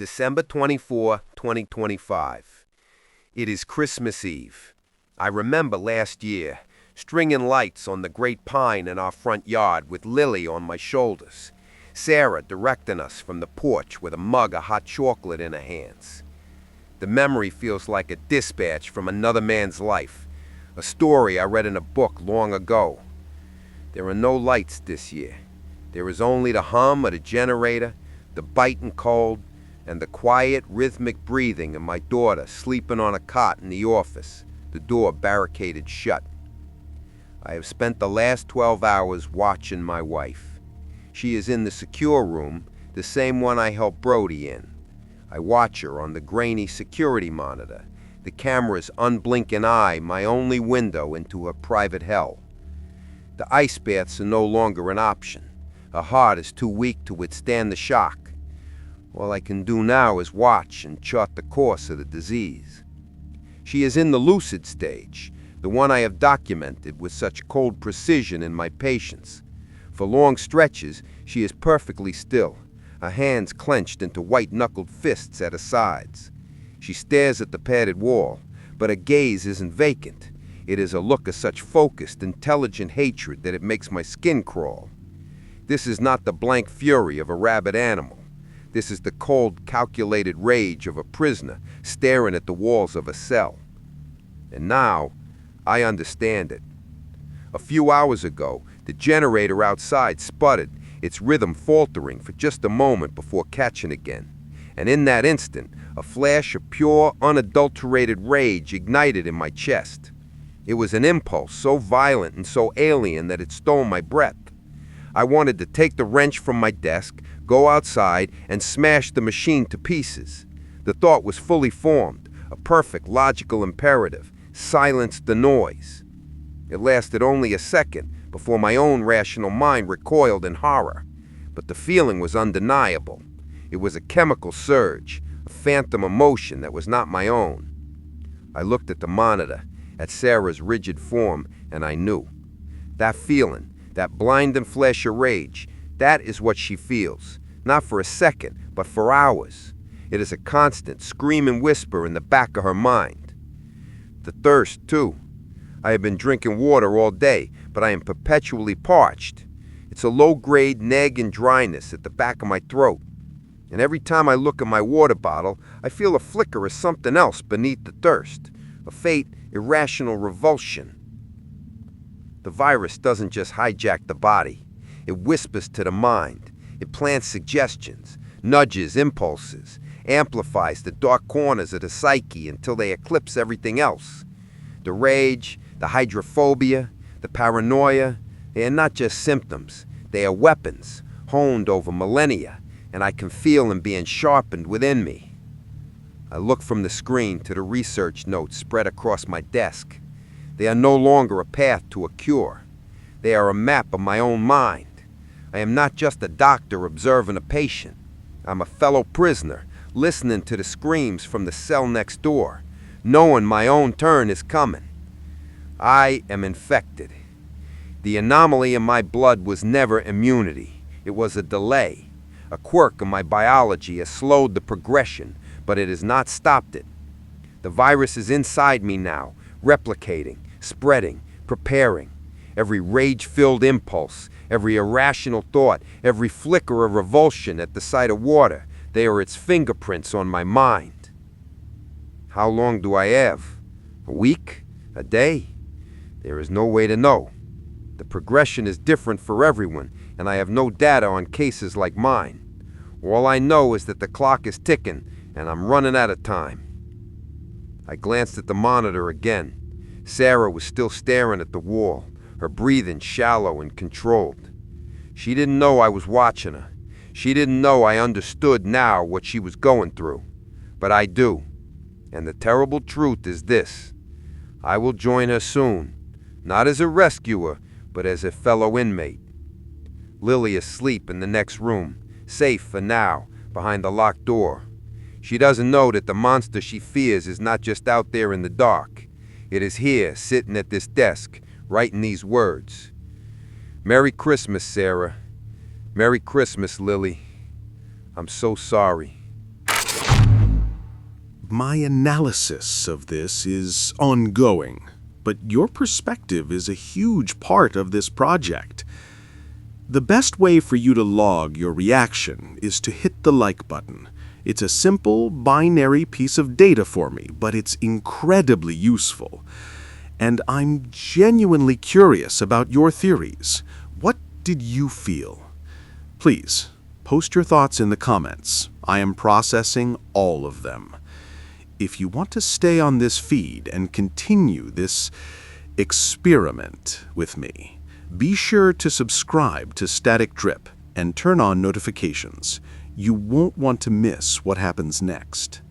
December 24, 2025. It is Christmas Eve. I remember last year, stringing lights on the great pine in our front yard with Lily on my shoulders, Sarah directing us from the porch with a mug of hot chocolate in her hands. The memory feels like a dispatch from another man's life, a story I read in a book long ago. There are no lights this year. There is only the hum of the generator, the biting cold, and the quiet, rhythmic breathing of my daughter sleeping on a cot in the office, the door barricaded shut. I have spent the last 12 hours watching my wife. She is in the secure room, the same one I helped Brody in. I watch her on the grainy security monitor, the camera's unblinking eye my only window into her private hell. The ice baths are no longer an option. Her heart is too weak to withstand the shock. All I can do now is watch and chart the course of the disease. She is in the lucid stage, the one I have documented with such cold precision in my patients. For long stretches, she is perfectly still, her hands clenched into white-knuckled fists at her sides. She stares at the padded wall, but her gaze isn't vacant. It is a look of such focused, intelligent hatred that it makes my skin crawl. This is not the blank fury of a rabid animal. This is the cold, calculated rage of a prisoner staring at the walls of a cell. And now, I understand it. A few hours ago, the generator outside sputtered, its rhythm faltering for just a moment before catching again. And in that instant, a flash of pure, unadulterated rage ignited in my chest. It was an impulse so violent and so alien that it stole my breath. I wanted to take the wrench from my desk, go outside, and smash the machine to pieces. The thought was fully formed, a perfect logical imperative: silence the noise. It lasted only a second before my own rational mind recoiled in horror. But the feeling was undeniable. It was a chemical surge, a phantom emotion that was not my own. I looked at the monitor, at Sarah's rigid form, and I knew. That feeling, that blinding flash of rage, that is what she feels, not for a second, but for hours. It is a constant, screaming whisper in the back of her mind. The thirst, too. I have been drinking water all day, but I am perpetually parched. It's a low-grade nagging dryness at the back of my throat. And every time I look at my water bottle, I feel a flicker of something else beneath the thirst, a faint, irrational revulsion. The virus doesn't just hijack the body. It whispers to the mind. It plants suggestions, nudges impulses, amplifies the dark corners of the psyche until they eclipse everything else. The rage, the hydrophobia, the paranoia, they are not just symptoms. They are weapons, honed over millennia, and I can feel them being sharpened within me. I look from the screen to the research notes spread across my desk. They are no longer a path to a cure. They are a map of my own mind. I am not just a doctor observing a patient. I'm a fellow prisoner, listening to the screams from the cell next door, knowing my own turn is coming. I am infected. The anomaly in my blood was never immunity. It was a delay. A quirk of my biology has slowed the progression, but it has not stopped it. The virus is inside me now, replicating, spreading, preparing. Every rage-filled impulse, every irrational thought, every flicker of revulsion at the sight of water, they are its fingerprints on my mind. How long do I have? A week? A day? There is no way to know. The progression is different for everyone, and I have no data on cases like mine. All I know is that the clock is ticking, and I'm running out of time. I glanced at the monitor again. Sarah was still staring at the wall, her breathing shallow and controlled. She didn't know I was watching her. She didn't know I understood now what she was going through. But I do. And the terrible truth is this: I will join her soon, not as a rescuer, but as a fellow inmate. Lily is asleep in the next room, safe for now, behind the locked door. She doesn't know that the monster she fears is not just out there in the dark. It is here, sitting at this desk, writing these words. Merry Christmas, Sarah. Merry Christmas, Lily. I'm so sorry. My analysis of this is ongoing, but your perspective is a huge part of this project. The best way for you to log your reaction is to hit the like button. It's a simple, binary piece of data for me, but it's incredibly useful. And I'm genuinely curious about your theories. What did you feel? Please, post your thoughts in the comments. I am processing all of them. If you want to stay on this feed and continue this experiment with me, be sure to subscribe to Static Drip and turn on notifications. You won't want to miss what happens next.